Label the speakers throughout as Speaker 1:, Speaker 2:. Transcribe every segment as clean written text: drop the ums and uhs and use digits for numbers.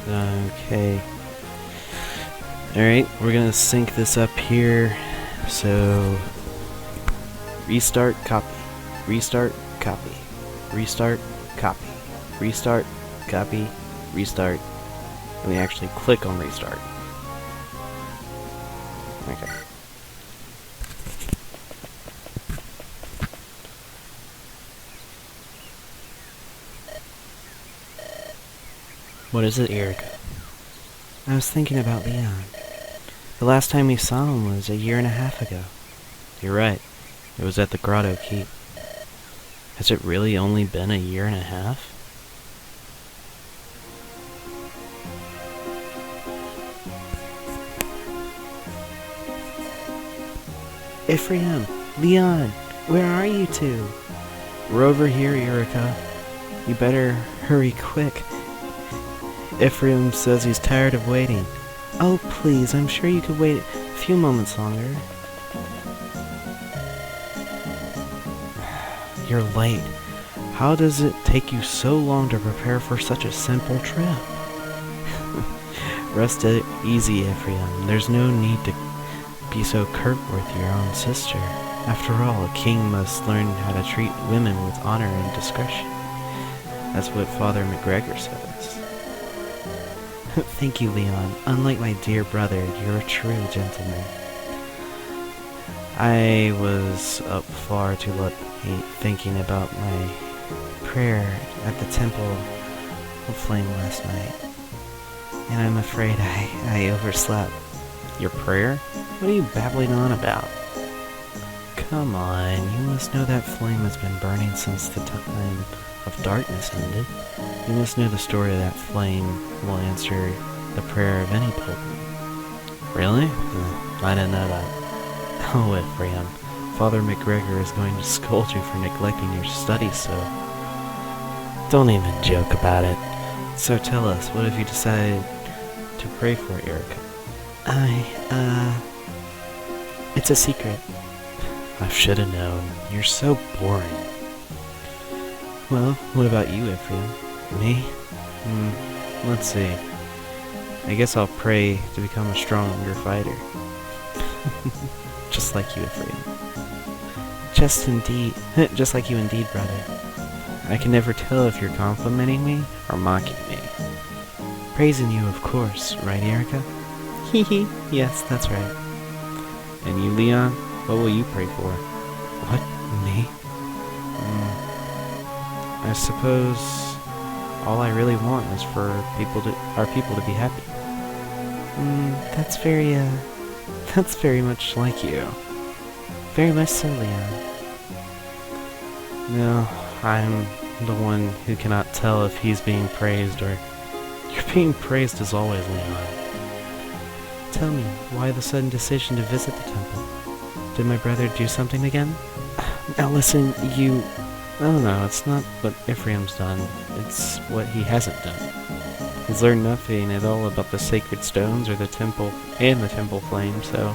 Speaker 1: Okay. Alright, we're gonna sync this up here. So, restart, copy. Restart, copy. Restart, copy. Restart, copy. Restart. And we actually click on restart. Okay. What is it, Erica? I was thinking about Leon. The last time we saw him was a year and a half ago. You're right. It was at the Grotto Keep. Has it really only been a year and a half? Ephraim! Leon! Where are you two? We're over here, Erica. You better hurry quick. Ephraim says he's tired of waiting. Oh, please, I'm sure you could wait a few moments longer. You're late. How does it take you so long to prepare for such a simple trip? Rest easy, Ephraim. There's no need to be so curt with your own sister. After all, a king must learn how to treat women with honor and discretion. That's what Father McGregor says. Thank you, Leon. Unlike my dear brother, you're a true gentleman. I was up far too late thinking about my prayer at the Temple of Flame last night. And I'm afraid I overslept. Your prayer? What are you babbling on about? Come on, you must know that flame has been burning since the time of darkness ended. You must know the story of that flame will answer the prayer of any pilgrim. Really? I didn't know that. Oh, Ephraim, Father McGregor is going to scold you for neglecting your studies, so don't even joke about it. So tell us, what have you decided to pray for, Erica? It's a secret. I should have known. You're so boring. Well, what about you, Ephraim? Me? Let's see. I guess I'll pray to become a stronger fighter. Just like you, Ephraim. Just like you indeed, brother. I can never tell if you're complimenting me or mocking me. Praising you, of course, right, Erica? Hee hee. Yes, that's right. And you, Leon? What will you pray for? What? Me? I suppose all I really want is for our people to be happy. That's very much like you. Very much so, Leon. No, I'm the one who cannot tell if he's being praised or... You're being praised as always, Leon. Tell me, why the sudden decision to visit the temple? Did my brother do something again? Now listen, you... No, it's not what Ephraim's done. It's what he hasn't done. He's learned nothing at all about the sacred stones or the temple and the temple flame, so...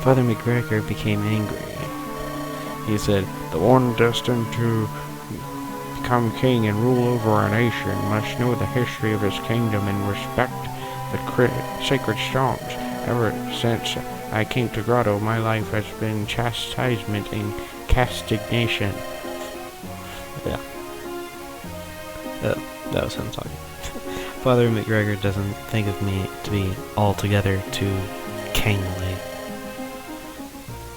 Speaker 1: Father McGregor became angry. He said, "The one destined to become king and rule over a nation must know the history of his kingdom and respect the sacred stones. Ever since I came to Grotto, my life has been chastisement and castigation." Yeah. That was him talking. Father McGregor doesn't think of me to be altogether too kingly.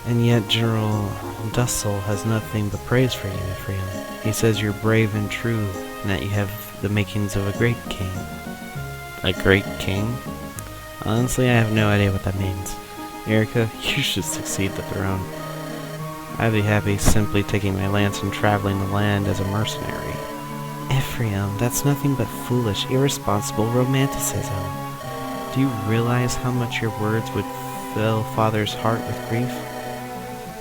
Speaker 1: And yet General Dussel has nothing but praise for you, Ephraim. He says you're brave and true, and that you have the makings of a great king. A great king? Honestly, I have no idea what that means. Erica, you should succeed the throne. I'd be happy simply taking my lance and traveling the land as a mercenary. Ephraim, that's nothing but foolish, irresponsible romanticism. Do you realize how much your words would fill Father's heart with grief?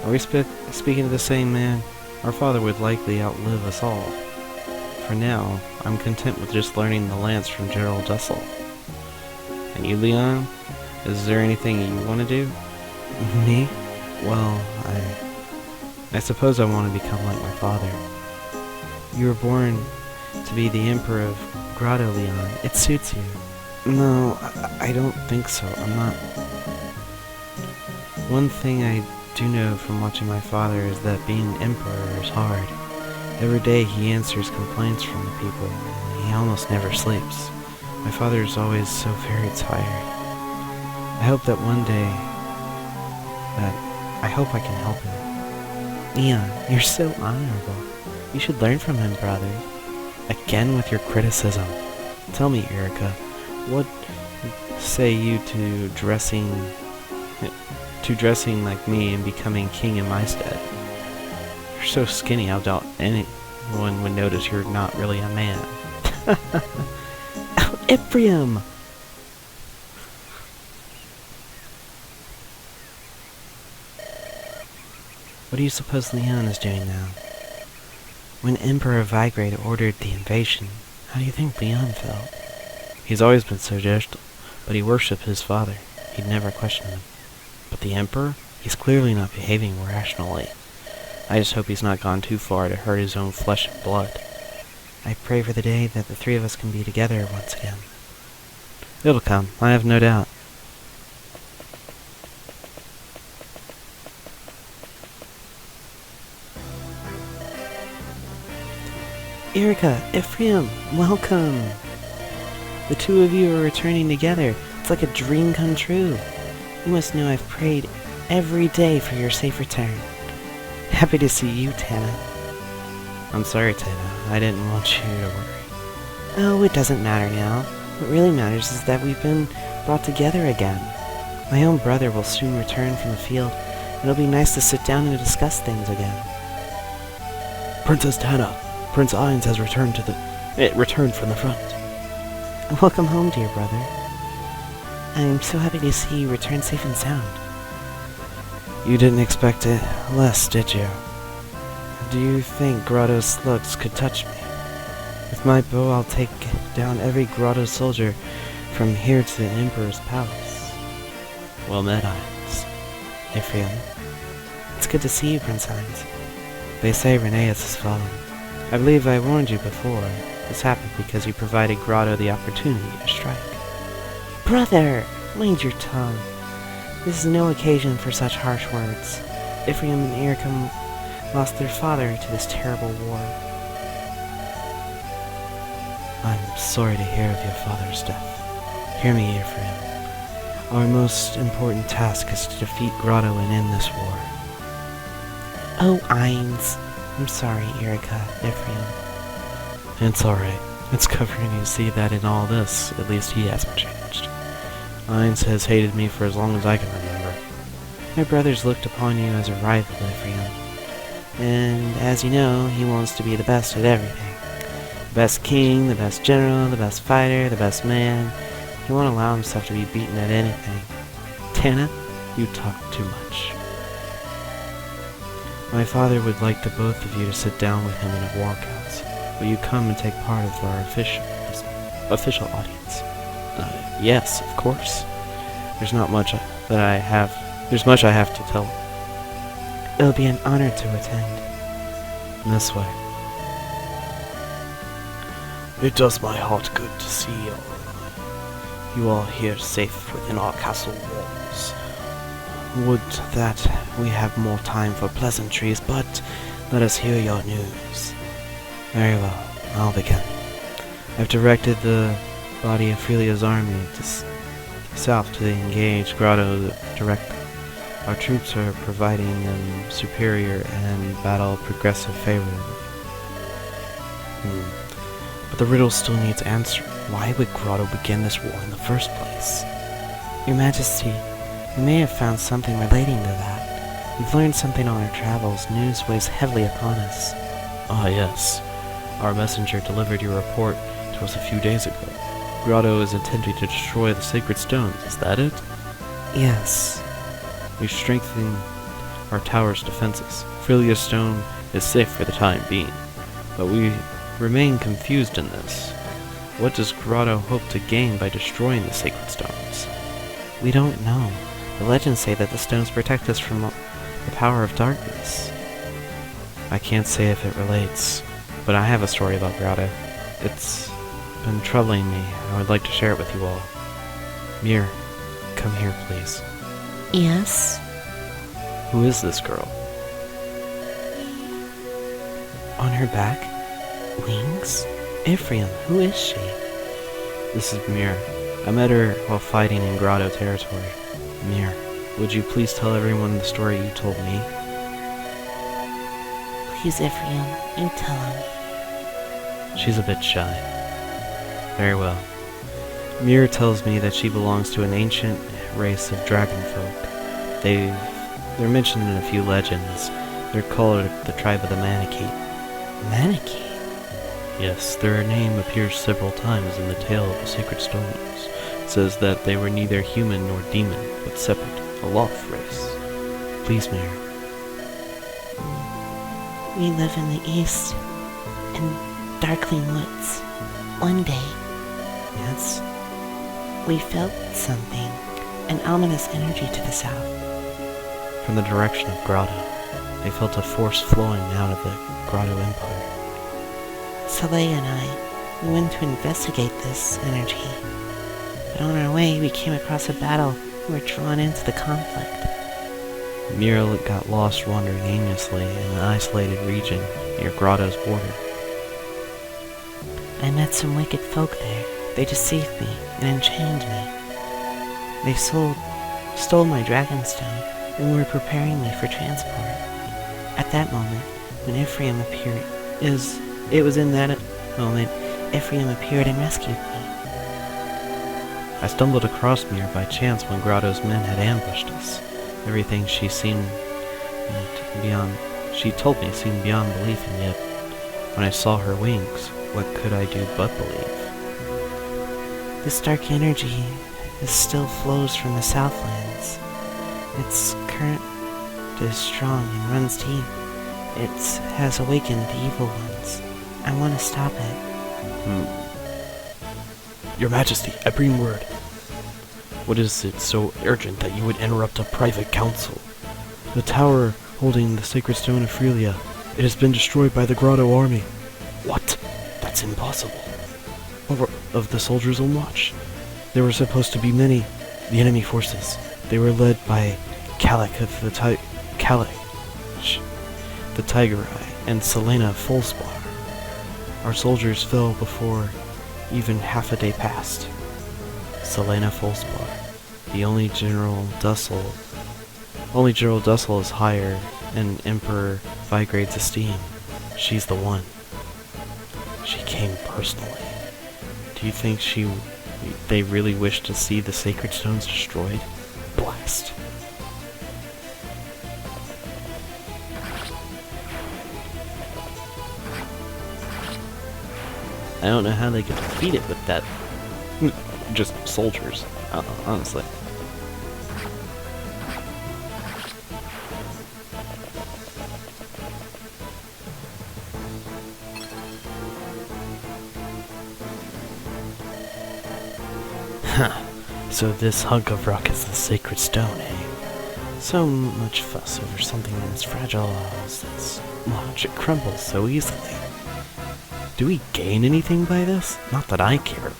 Speaker 1: Are we speaking to the same man? Our father would likely outlive us all. For now, I'm content with just learning the lance from General Dussel. And you, Leon? Is there anything you want to do? Me? Well, I suppose I want to become like my father. You were born to be the emperor of grotto, Leon. It suits you. No, I don't think so. I'm not... One thing I do know from watching my father is that being emperor is hard. Every day he answers complaints from the people, and he almost never sleeps. My father is always so very tired. I hope that one day I hope I can help him. Leon, you're so honorable. You should learn from him, brother. Again with your criticism. Tell me, Erica, what say you to dressing like me and becoming king in my stead? You're so skinny, I doubt anyone would notice you're not really a man. Oh, Ephraim! What do you suppose Leon is doing now? When Emperor Vigrade ordered the invasion, how do you think Leon felt? He's always been so gentle, but he worshipped his father. He'd never question him. But the Emperor? He's clearly not behaving rationally. I just hope he's not gone too far to hurt his own flesh and blood. I pray for the day that the three of us can be together once again. It'll come, I have no doubt. Erica, Ephraim, welcome! The two of you are returning together. It's like a dream come true. You must know I've prayed every day for your safe return. Happy to see you, Tana. I'm sorry, Tana. I didn't want you to worry. Oh, it doesn't matter now. What really matters is that we've been brought together again. My own brother will soon return from the field, and it'll be nice to sit down and discuss things again.
Speaker 2: Princess Tana, Prince Ainz has returned from the front.
Speaker 1: Welcome home, dear brother. I'm so happy to see you return safe and sound. You didn't expect it less, did you? Do you think Grotto slugs could touch me? With my bow, I'll take down every Grotto soldier from here to the Emperor's palace. Well met, Ainz. Ephraim. It's good to see you, Prince Ainz. They say Rheneas has fallen. I believe I warned you before. This happened because you provided Grotto the opportunity to strike. Brother! Mind your tongue. This is no occasion for such harsh words. Ephraim and Erica lost their father to this terrible war. I'm sorry to hear of your father's death. Hear me, Ephraim. Our most important task is to defeat Grotto and end this war. Oh, Ainz. I'm sorry, Erica, Ephraim. It's alright. It's comforting to see that in all this, at least he hasn't changed. Ainz has hated me for as long as I can remember. My brother's looked upon you as a rival, Ephraim. And as you know, he wants to be the best at everything. The best king, the best general, the best fighter, the best man. He won't allow himself to be beaten at anything. Tana, you talk too much. My father would like the both of you to sit down with him in a war council. Will you come and take part of our official audience? Yes, of course. There's much I have to tell. It'll be an honor to attend. This way.
Speaker 2: It does my heart good to see you all here safe within our castle walls. Would that we have more time for pleasantries, but let us hear your news.
Speaker 1: Very well, I'll begin. I've directed the body of Frelia's army south to engage Grotto directly. Our troops are providing them superior and battle progressive favorably.
Speaker 2: But the riddle still needs answering. Why would Grotto begin this war in the first place?
Speaker 1: Your Majesty, we may have found something relating to that. We've learned something on our travels. News weighs heavily upon us.
Speaker 2: Ah, yes. Our messenger delivered your report to us a few days ago. Grotto is intending to destroy the sacred stones, is that it?
Speaker 1: Yes.
Speaker 2: We've strengthened our tower's defenses. Frelia's stone is safe for the time being, but we remain confused in this. What does Grotto hope to gain by destroying the sacred stones?
Speaker 1: We don't know. The legends say that the stones protect us from the power of darkness. I can't say if it relates, but I have a story about Grotto. It's been troubling me. I would like to share it with you all. Mir, come here, please.
Speaker 3: Yes?
Speaker 1: Who is this girl?
Speaker 3: On her back? Wings? Ephraim, who is she?
Speaker 1: This is Mir. I met her while fighting in Grotto territory. Mir, would you please tell everyone the story you told me?
Speaker 3: Please, Ephraim, you tell him.
Speaker 1: She's a bit shy. Very well. Mir tells me that she belongs to an ancient race of dragon folk. They're mentioned in a few legends. They're called the tribe of the Manakee.
Speaker 3: Manakee?
Speaker 1: Yes, their name appears several times in the tale of the sacred stones. It says that they were neither human nor demon, but separate, a lost race. Please, Mir.
Speaker 3: We live in the east, in darkling woods. One day,
Speaker 1: Yes?
Speaker 3: we felt something, an ominous energy to the south.
Speaker 1: From the direction of Grotto, I felt a force flowing out of the Grotto Empire.
Speaker 3: Soleil and I, we went to investigate this energy. But on our way, we came across a battle. We were drawn into the conflict.
Speaker 1: Mir got lost wandering aimlessly in an isolated region near Grotto's border.
Speaker 3: I met some wicked folk there. They deceived me and enchained me. They stole my dragonstone and were preparing me for transport. At that moment, when Ephraim appeared, it was in that moment Ephraim appeared and rescued me.
Speaker 1: I stumbled across Mir by chance when Grotto's men had ambushed us. Everything she told me seemed beyond belief, and yet, when I saw her wings, what could I do but believe?
Speaker 3: This dark energy still flows from the Southlands. Its current is strong and runs deep. It has awakened the evil ones. I want to stop it.
Speaker 2: Your Majesty, I bring word. What is it so urgent that you would interrupt a private council?
Speaker 1: The tower holding the sacred stone of Frelia. It has been destroyed by the Grotto army.
Speaker 2: What? That's impossible.
Speaker 1: Of the soldiers on watch. There were supposed to be many. The enemy forces. They were led by Kalak of the Tigerai and Selena of Folspar. Our soldiers fell before even half a day passed. Selena Folspar, the only General Dussel is higher in Emperor Vigrade's esteem. She's the one. She came personally. Do you think they really wish to see the sacred stones destroyed? Blast. I don't know how they could defeat it with that. Just soldiers, honestly. Huh. So this hunk of rock is the sacred stone, eh? So much fuss over something as fragile as this. Watch it crumble so easily. Do we gain anything by this? Not that I care.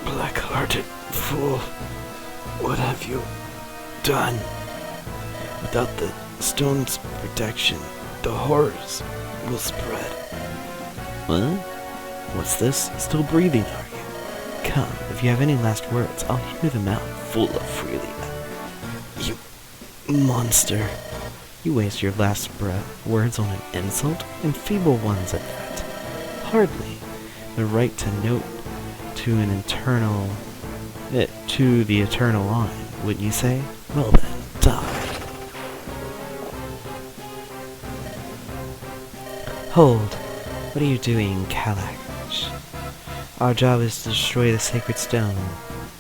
Speaker 2: Black-hearted fool, what have you done? Without the stone's protection, the horrors will spread.
Speaker 1: What? What's this? Still breathing, are you? Come, if you have any last words, I'll hear them out.
Speaker 2: Full of Frelia. You monster.
Speaker 1: You waste your last words on an insult, and feeble ones at that. Hardly the right to note to the eternal line, wouldn't you say? Well then, die. Hold. What are you doing, Kalak? Our job is to destroy the sacred stone.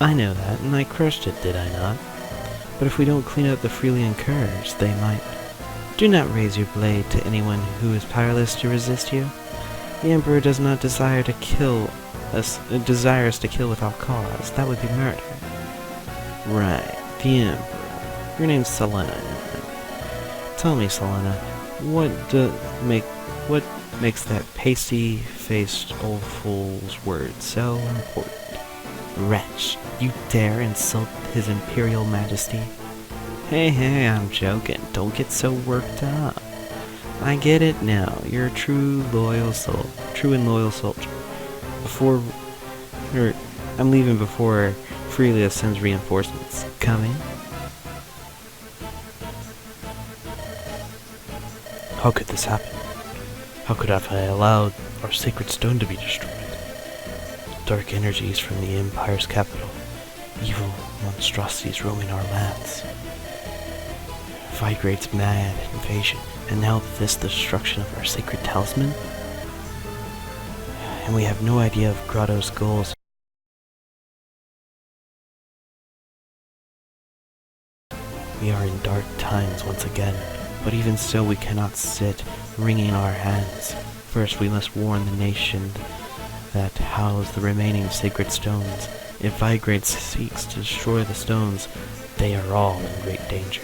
Speaker 1: I know that, and I crushed it, did I not? But if we don't clean up the Freelian curs, they might. Do not raise your blade to anyone who is powerless to resist you. The Emperor does not desire us to kill without cause. That would be murder. Right, the Emperor. Your name's Selena. Tell me, Selena, what What makes that pasty-faced old fool's word so important?
Speaker 3: Wretch, you dare insult His Imperial Majesty?
Speaker 1: Hey, I'm joking. Don't get so worked up. I get it now. You're a true and loyal soldier. I'm leaving before Freelia sends reinforcements. Coming?
Speaker 2: How could this happen? How could have I allowed our sacred stone to be destroyed? Dark energies from the Empire's capital. Evil monstrosities roaming our lands. Vigrate's mad invasion. And now this, the destruction of our sacred talisman? And we have no idea of Grotto's goals. We are in dark times once again, but even so we cannot sit wringing our hands. First we must warn the nation that house the remaining sacred stones. If Vigrate seeks to destroy the stones, they are all in great danger.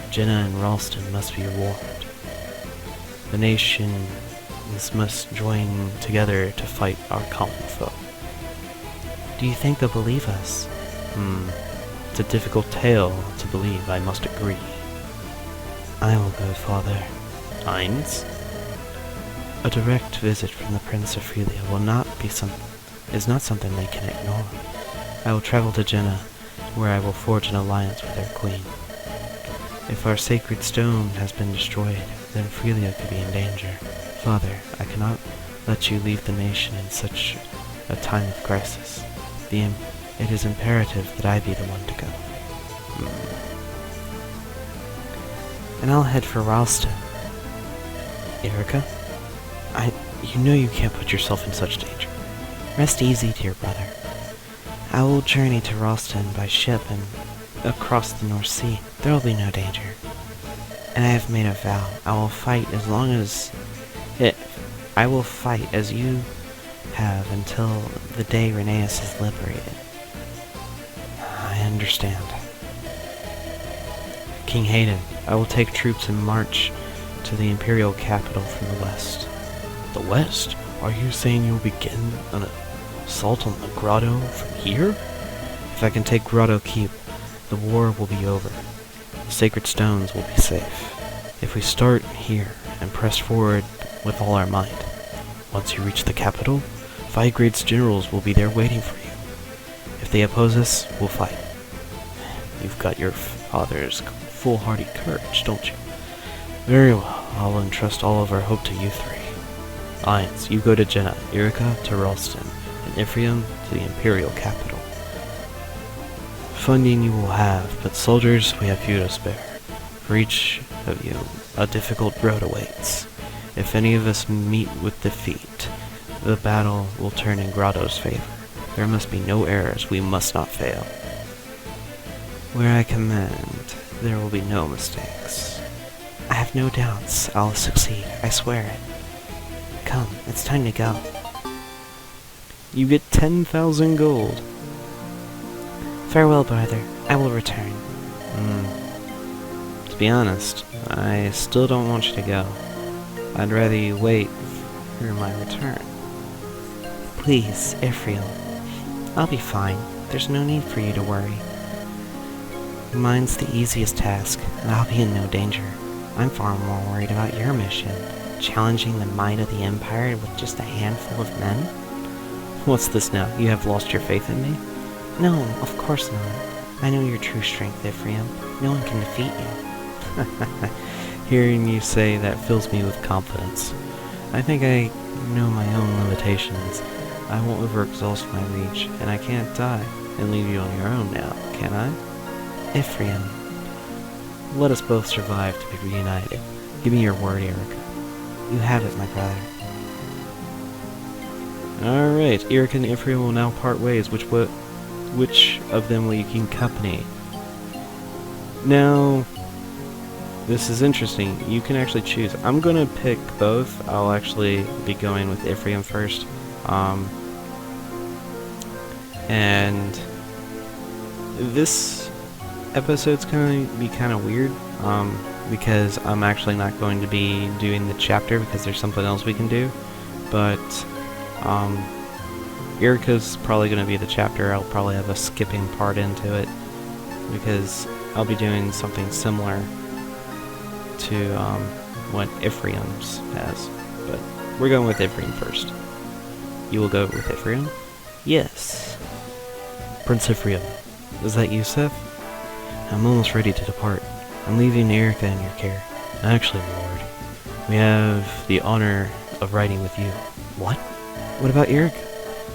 Speaker 2: Jenna and Ralston must be warned. The nations must join together to fight our common foe.
Speaker 3: Do you think they'll believe us?
Speaker 2: It's a difficult tale to believe, I must agree.
Speaker 3: I will go, Father.
Speaker 2: Heinz?
Speaker 3: A direct visit from the Prince of Freelia is not something they can ignore. I will travel to Jenna, where I will forge an alliance with their queen. If our sacred stone has been destroyed, then Freelia could be in danger. Father, I cannot let you leave the nation in such a time of crisis. It is imperative that I be the one to go. And I'll head for Ralston.
Speaker 2: Erica? You know you can't put yourself in such danger.
Speaker 3: Rest easy, dear brother. I will journey to Ralston by ship and across the North Sea. There will be no danger. And I have made a vow. I will fight as you have until the day Rheneas is liberated.
Speaker 2: I understand. King Hayden, I will take troops and march to the Imperial capital from the west. The west? Are you saying you'll begin an assault on the grotto from here? If I can take Grotto Keep, the war will be over. The sacred stones will be safe. If we start here and press forward with all our might, once you reach the capital, Vigrate's generals will be there waiting for you. If they oppose us, we'll fight. You've got your father's foolhardy courage, don't you? Very well, I'll entrust all of our hope to you three. Heinz, you go to Jenna, Erica to Ralston, and Ephraim to the Imperial capital. Funding you will have, but soldiers, we have few to spare. For each of you, a difficult road awaits. If any of us meet with defeat, the battle will turn in Grotto's favor. There must be no errors, we must not fail.
Speaker 3: Where I command, there will be no mistakes. I have no doubts I'll succeed, I swear it. Come, it's time to go.
Speaker 2: You get 10,000 gold.
Speaker 3: Farewell, brother. I will return.
Speaker 1: To be honest, I still don't want you to go. I'd rather you wait for my return.
Speaker 3: Please, Ephraim. I'll be fine. There's no need for you to worry. Mine's the easiest task, and I'll be in no danger. I'm far more worried about your mission, challenging the might of the Empire with just a handful of men.
Speaker 1: What's this now? You have lost your faith in me?
Speaker 3: No, of course not. I know your true strength, Ephraim. No one can defeat you.
Speaker 1: Hearing you say that fills me with confidence. I think I know my own limitations. I won't overexhaust my reach, and I can't die and leave you on your own now, can I?
Speaker 3: Ephraim.
Speaker 1: Let us both survive to be reunited. Give me your word, Erica.
Speaker 3: You have it, my brother.
Speaker 1: Alright, Erica and Ephraim will now part ways. Which of them will you keep company? Now, this is interesting. You can actually choose. I'm gonna pick both. I'll actually be going with Ephraim first. And this episode's gonna be kind of weird. because I'm actually not going to be doing the chapter because there's something else we can do. But Erica's probably going to be the chapter. I'll probably have a skipping part into it because I'll be doing something similar to what Ephraim's has. But we're going with Ephraim first. You will go with Ephraim?
Speaker 3: Yes.
Speaker 1: Prince Ephraim, is that you, Seth? I'm almost ready to depart. I'm leaving Erica in your care. Actually, my lord, we have the honor of riding with you. What? What about Erica?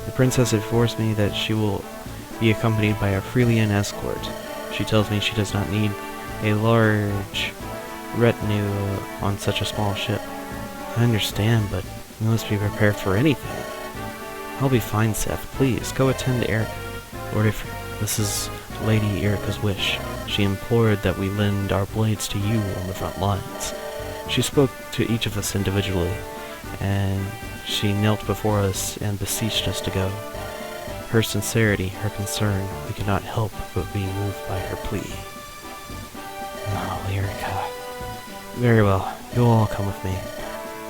Speaker 1: The princess informs me that she will be accompanied by a Freelian escort. She tells me she does not need a large retinue on such a small ship. I understand, but we must be prepared for anything. I'll be fine, Seth. Please, go attend to Erica. Lord Ephraim, this is Lady Erica's wish. She implored that we lend our blades to you on the front lines. She spoke to each of us individually, and she knelt before us and beseeched us to go. Her sincerity, her concern, we could not help but be moved by her plea. Oh, Erica. Very well, you'll all come with me.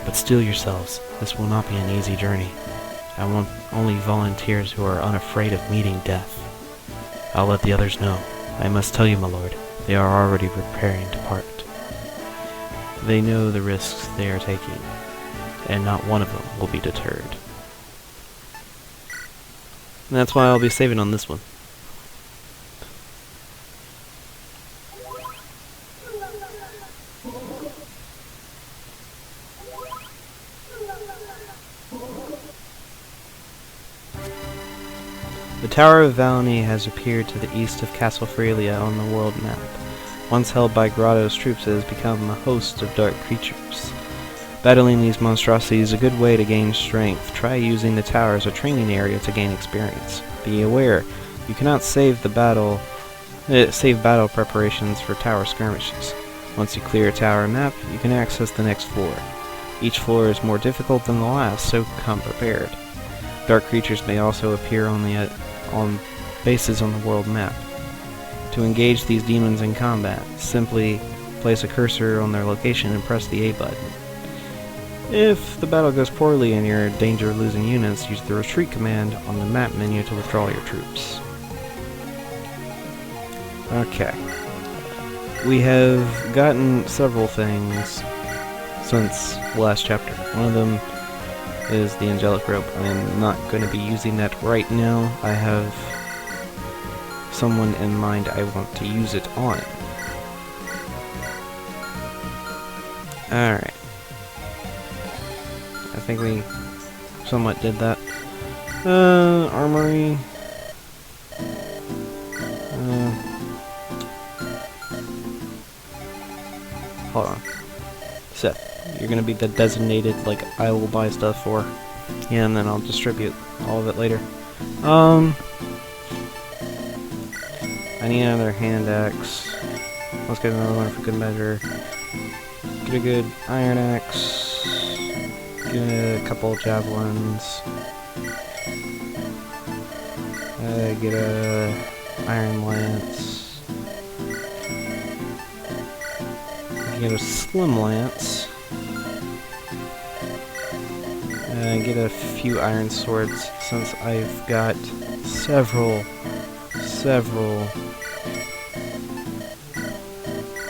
Speaker 1: But steel yourselves, this will not be an easy journey. I want only volunteers who are unafraid of meeting death. I'll let the others know. I must tell you, my lord, they are already preparing to part. They know the risks they are taking, and not one of them will be deterred. And that's why I'll be saving on this one. The Tower of Valony has appeared to the east of Castle Frelia on the world map. Once held by Grotto's troops, it has become a host of dark creatures. Battling these monstrosities is a good way to gain strength. Try using the tower as a training area to gain experience. Be aware, you cannot save battle preparations for tower skirmishes. Once you clear a tower map, you can access the next floor. Each floor is more difficult than the last, so come prepared. Dark creatures may also appear on bases on the world map. To engage these demons in combat, simply place a cursor on their location and press the A button. If the battle goes poorly and you're in danger of losing units, use the retreat command on the map menu to withdraw your troops. Okay. We have gotten several things since the last chapter. One of them is the angelic rope. I'm not going to be using that right now. I have someone in mind I want to use it on. Alright. I think we somewhat did that. Armory. Hold on. Seth, you're gonna be the designated, like, I will buy stuff for. Yeah, and then I'll distribute all of it later. I need another hand axe. Let's get another one for good measure. Get a good iron axe. Get a couple javelins. Get a iron lance. Get a slim lance. Get a few iron swords since I've got several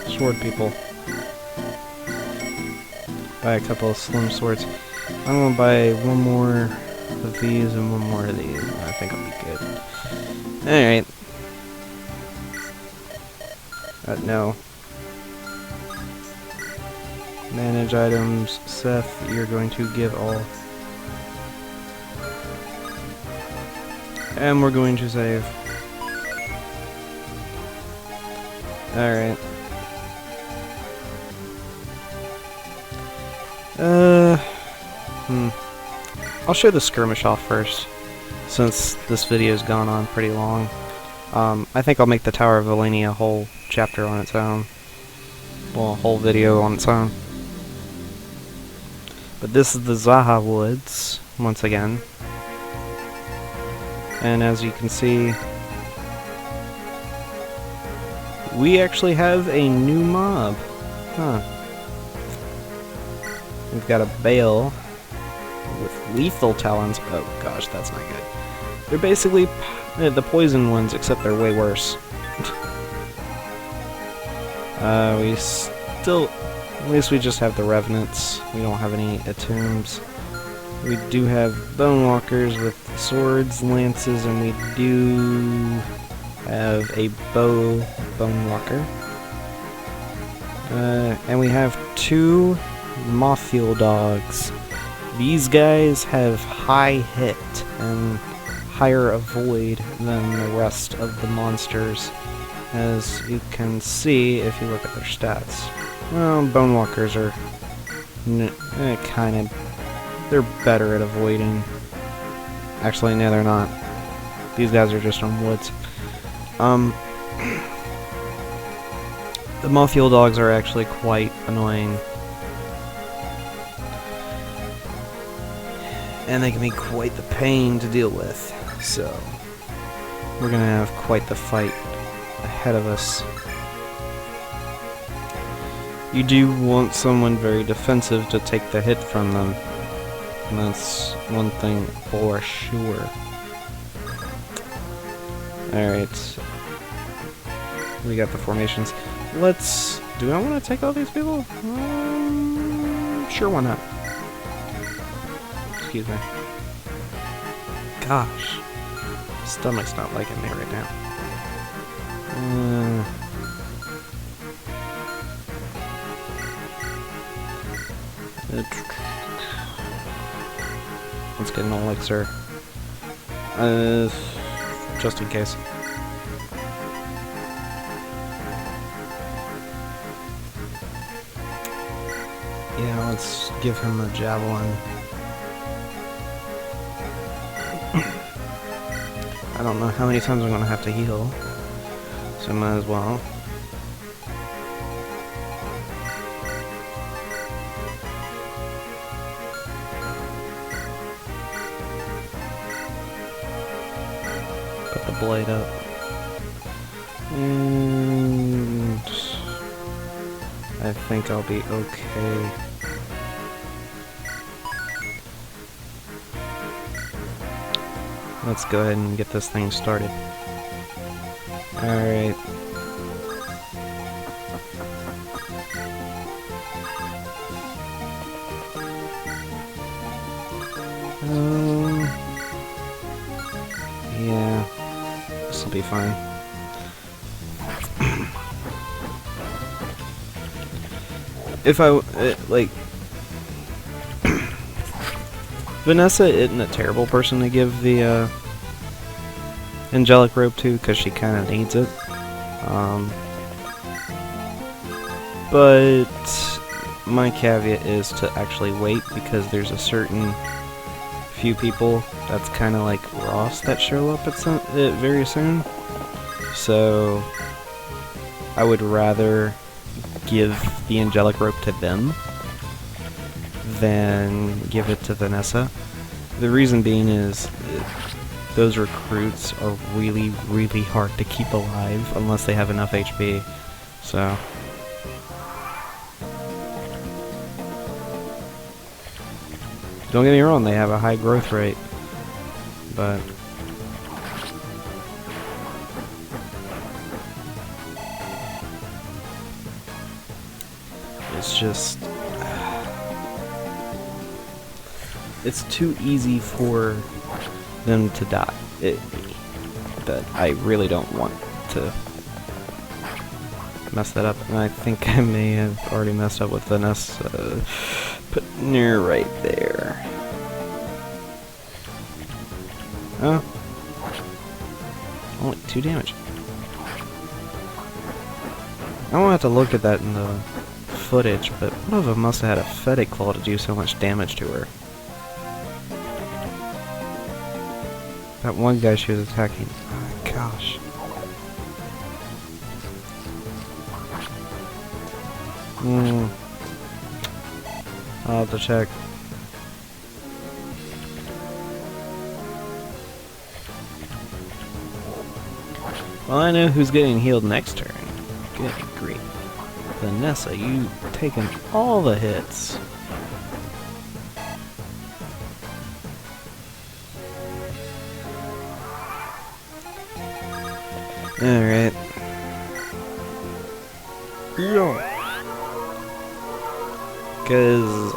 Speaker 1: sword people. Buy a couple of slim swords. I'm gonna buy one more of these and one more of these. I think I'll be good. Alright. No. Manage items. Seth, you're going to give all. And we're going to save. Alright. I'll show the skirmish off first, since this video's gone on pretty long. I think I'll make the Tower of Valony a whole chapter on its own. Well, a whole video on its own. But this is the Zaha Woods, once again. And as you can see, we actually have a new mob.
Speaker 2: Huh. We've got a Bale with lethal talons. Oh gosh, that's not good. They're basically the poison ones, except they're way worse. We still... At least we just have the Revenants. We don't have any Attunes. We do have Bone Walkers with swords, lances, and we do have a Bone Walker. And we have 2 Mothfuel Dogs. These guys have high hit and higher avoid than the rest of the monsters, as you can see if you look at their stats. Well, Bone Walkers are kind of... They're better at avoiding. Actually, no, they're not. These guys are just on woods. The Mothfuel Dogs are actually quite annoying. And they can be quite the pain to deal with. So, we're gonna have quite the fight ahead of us. You do want someone very defensive to take the hit from them. And that's one thing for sure. Alright. We got the formations. Let's... Do I want to take all these people? Sure, why not? Excuse me. Gosh. Stomach's not liking me right now. Let's get an elixir. Just in case. Yeah, let's give him a javelin. I don't know how many times I'm gonna have to heal, so might as well. Put the blade up. And I think I'll be okay. Let's go ahead and get this thing started. Alright. Yeah. This'll be fine. If I, like... Vanessa isn't a terrible person to give the angelic robe to, because she kind of needs it. But my caveat is to actually wait, because there's a certain few people that's kind of like Ross that show up at very soon. So I would rather give the angelic robe to them than give it to Vanessa. The reason being is those recruits are really, really hard to keep alive unless they have enough HP. So don't get me wrong, they have a high growth rate, but it's just... It's too easy for them to die. But I really don't want to mess that up. And I think I may have already messed up with Vanessa. Putting her right there. Oh. Only 2 damage. I won't have to look at that in the footage, but one of them must have had a Fetid Claw to do so much damage to her. That one guy she was attacking. Oh, gosh. I'll have to check. Well, I know who's getting healed next turn. Good grief.
Speaker 1: Vanessa, you taken all the hits. Alright. Yeah. Cause I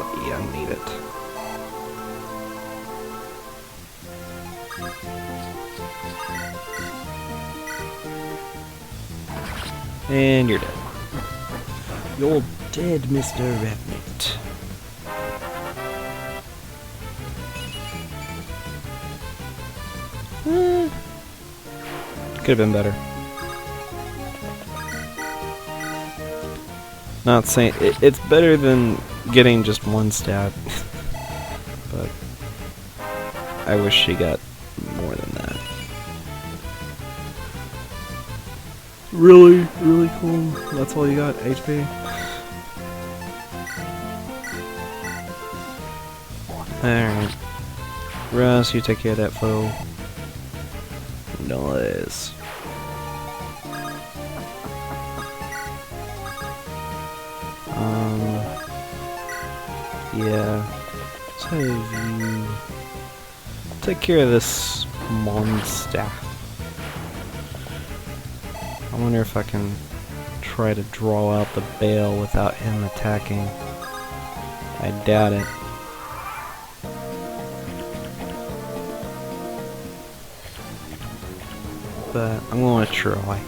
Speaker 1: need it. And you're dead. You're dead, Mr. Revenant. Could have been better. Not saying it's better than getting just one stab, but I wish she got more than that. Really, really cool. That's all you got, HP. Alright. Russ, you take care of that foe. Nice. Yeah. Let's have you take care of this monster. I wonder if I can try to draw out the bale without him attacking. I doubt it. But I'm going to try.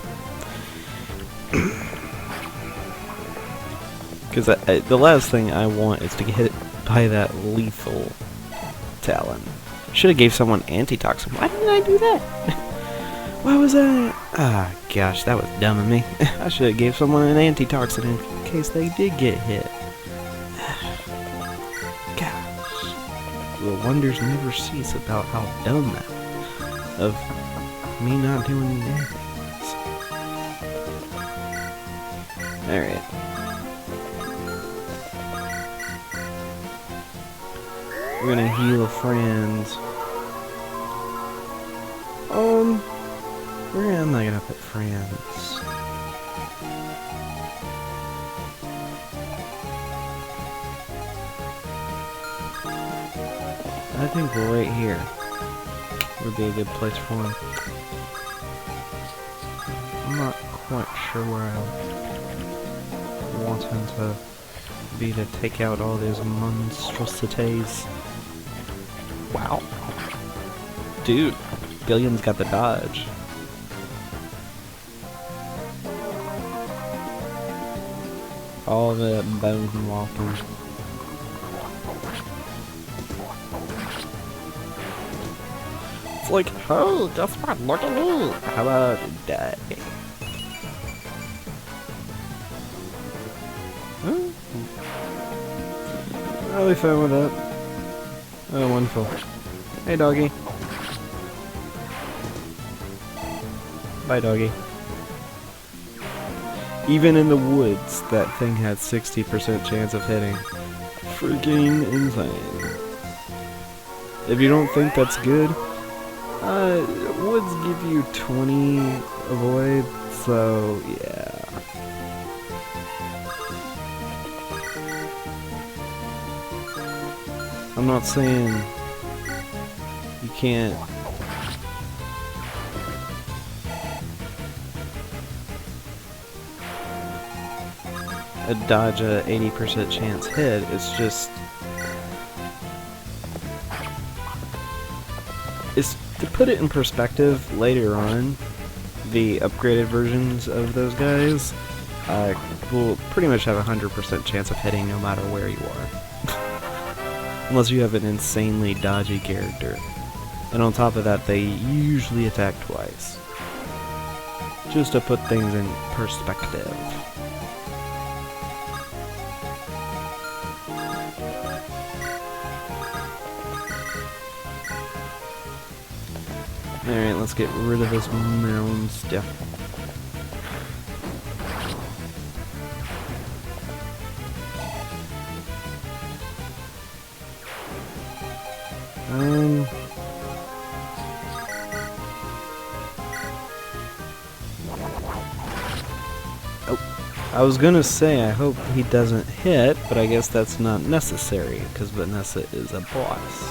Speaker 1: Because the last thing I want is to get hit by that lethal talon. Should have gave someone antitoxin. Why didn't I do that? Why was I? Ah, gosh, that was dumb of me. I should have gave someone an antitoxin in case they did get hit. Gosh, the wonders never cease about how dumb that of me not doing anything. All right. We're gonna heal a friend. Where am I gonna put friends? I think right here would be a good place for him. I'm not quite sure where I want him to be to take out all those monstrosities. Wow. Dude, Billion's got the dodge. All of it bone walking. It's like, oh, guess what? Look at me. How about die? Really fine with that. Oh, wonderful. Hey, doggy. Bye, doggy. Even in the woods, that thing had 60% chance of hitting. Freaking insane. If you don't think that's good, woods give you 20 avoid, so yeah. I'm not saying you can't dodge a 80% chance hit, it's just to put it in perspective later on, the upgraded versions of those guys will pretty much have a 100% chance of hitting no matter where you are. Unless you have an insanely dodgy character. And on top of that, they usually attack twice. Just to put things in perspective. Alright, let's get rid of this mound stuff. Oh, I was gonna say, I hope he doesn't hit, but I guess that's not necessary, because Vanessa is a boss.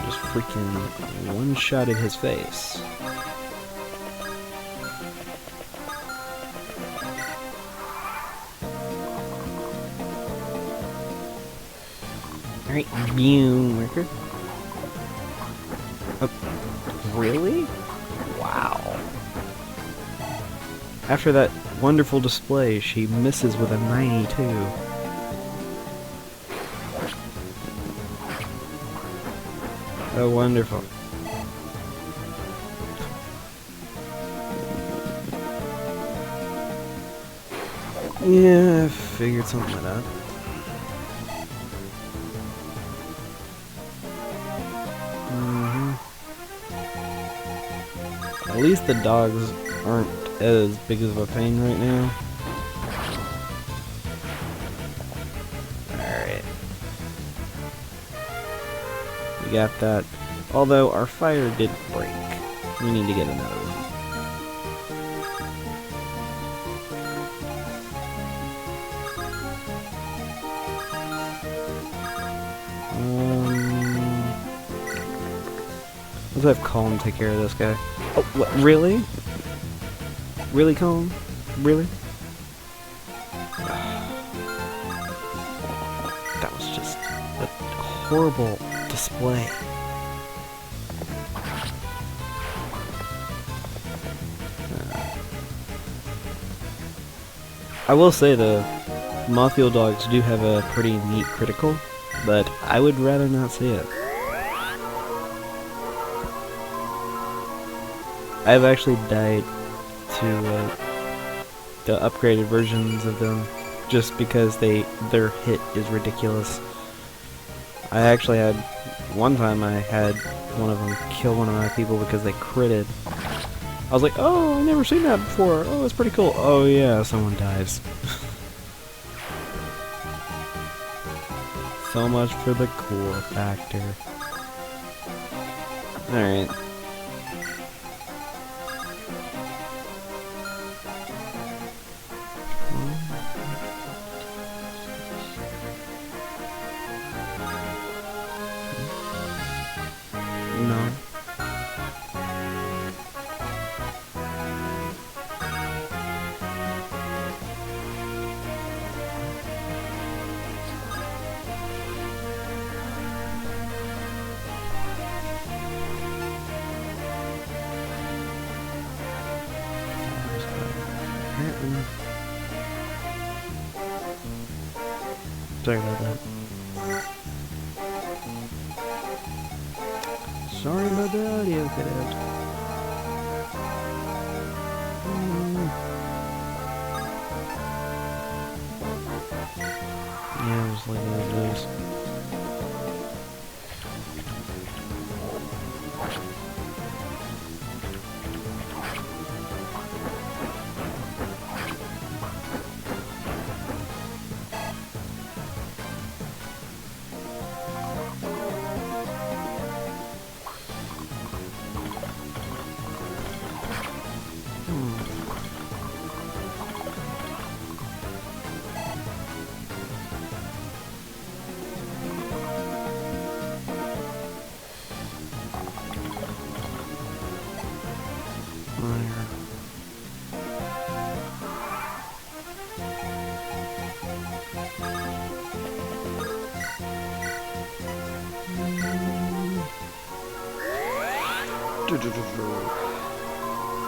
Speaker 1: Just freaking one-shotted his face. Alright, Bune worker. Really? Wow. After that wonderful display, she misses with a 92. Oh, wonderful. Yeah, I figured something like that. At least the dogs aren't as big of a pain right now. Alright. We got that. Although our fire did break. We need to get another one. Let's have Colin take care of this guy. Oh, what? Really? Really, Colin? Really? That was just a horrible display. I will say the Mothfield dogs do have a pretty neat critical, but I would rather not see it. I've actually died to the upgraded versions of them just because their hit is ridiculous. I actually had one time I had one of them kill one of my people because they critted. I was like, oh, I've never seen that before. Oh, it's pretty cool. Oh yeah, someone dies. So much for the cool factor. Alright. No. Sorry about that. Sorry about the audio cut out. Yeah, just like those.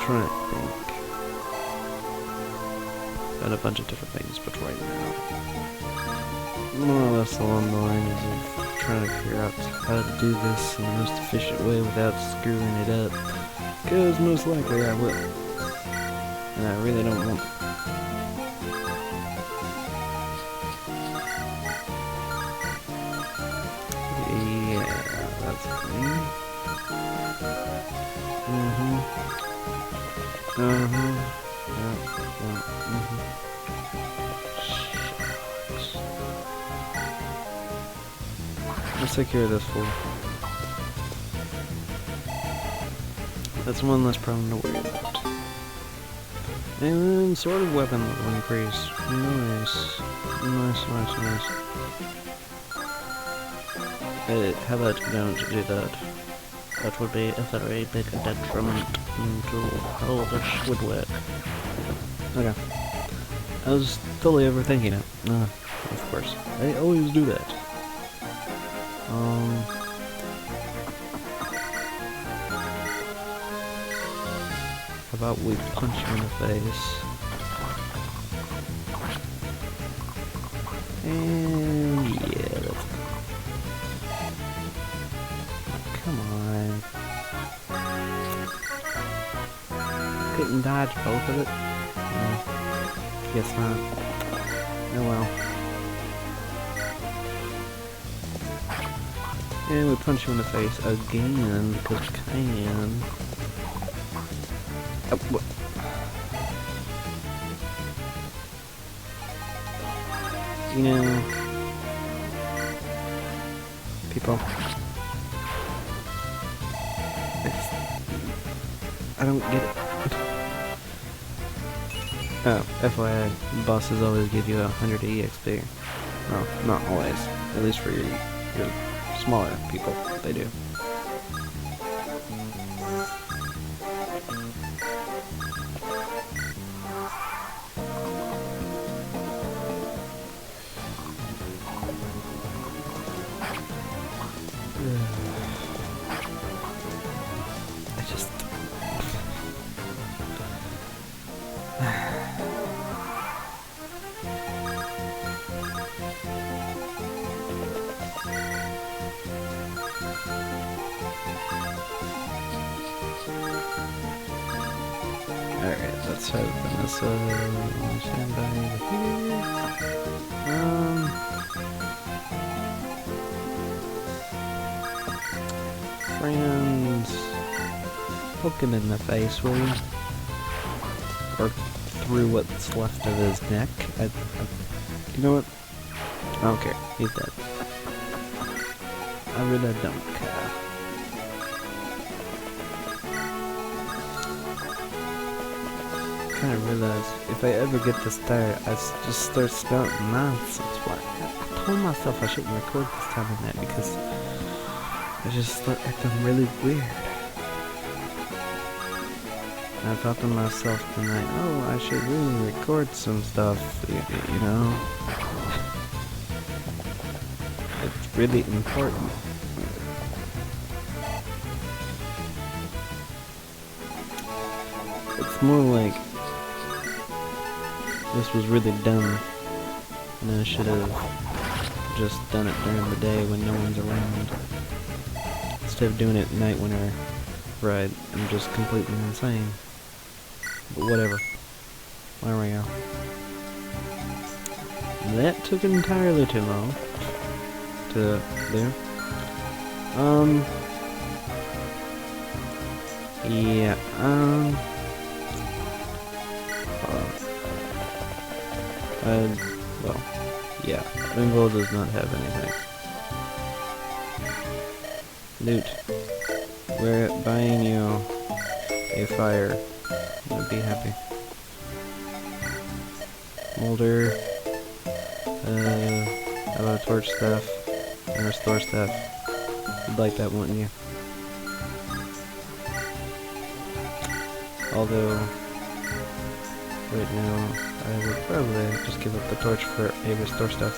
Speaker 1: Trying to think. Got a bunch of different things, but right now, more or less along the lines of trying to figure out how to do this in the most efficient way without screwing it up. Because most likely I will. And I really don't want. Yeah, that's clean. Let's take care of this fool. That's one less problem to worry about. And sword of weapon will increase. Nice. Nice. How about you don't do that? That would be a very big detriment to how this would work. Okay. I was totally overthinking it. Of course. I always do that. How about we punch you in the face? And yeah, that's... Come on. Couldn't dodge both of it? No. Guess not. Oh well. And we punch you in the face again because we can. Oh, what? You know, people, I don't get it. Oh, FYI, bosses always give you 100 EXP. Well, not always. At least for your smaller people, they do. Alright, let's have Vanessa stand by here. Friends, poke him in the face, will you? Or through what's left of his neck. You know what? I don't care. He's dead. I really don't care. I kind of realize if I ever get this tired, I just start spouting nonsense. Why? I told myself I shouldn't record this time in that because I just start acting really weird. And I thought to myself tonight, oh, I should really record some stuff, you know? It's really important. It's more like this was really dumb, and I should have just done it during the day when no one's around, instead of doing it at night when I'm just completely insane. But whatever. There we go. That took entirely too long to do. Yeah, well, yeah, Rainbow does not have anything. Loot. We're buying you a fire. I'd be happy. Molder. How about torch stuff and restore stuff? You'd like that, wouldn't you? Although, right now, I would probably just give up the torch for a restore stuff.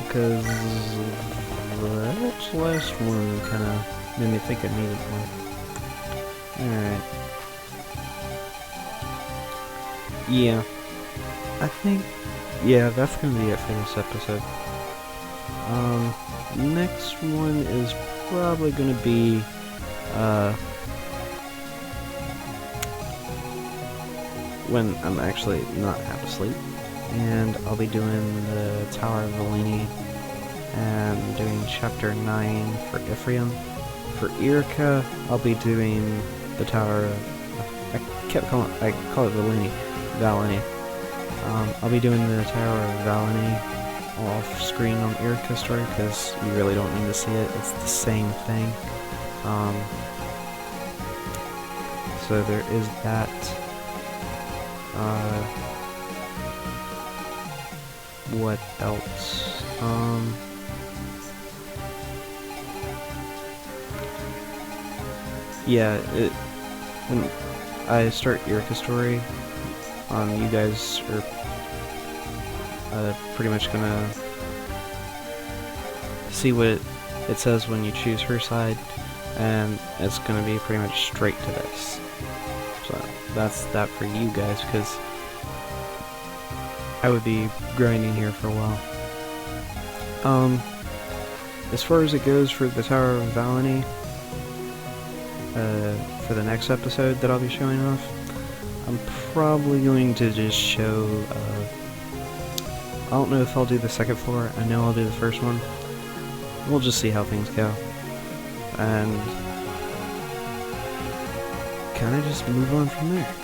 Speaker 1: Because that last one kind of made me think I needed one. Alright. Yeah. I think, yeah, that's gonna be it for this episode. Next one is probably gonna be, when I'm actually not half asleep, and I'll be doing the Tower of Valini, and doing chapter 9 for Ephraim. For Erica, I'll be doing the Tower of, I call it Valini. I'll be doing the Tower of Valini off screen on Erica's story, because you really don't need to see it, it's the same thing. So there is that. What else? Yeah, when I start Eureka Story, you guys are pretty much gonna see what it says when you choose her side, and it's gonna be pretty much straight to this. So that's that for you guys, because I would be grinding here for a while. As far as it goes for the Tower of Valony, for the next episode that I'll be showing off, I'm probably going to just show, I don't know if I'll do the second floor. I know I'll do the first one. We'll just see how things go. And kind of just move on from there.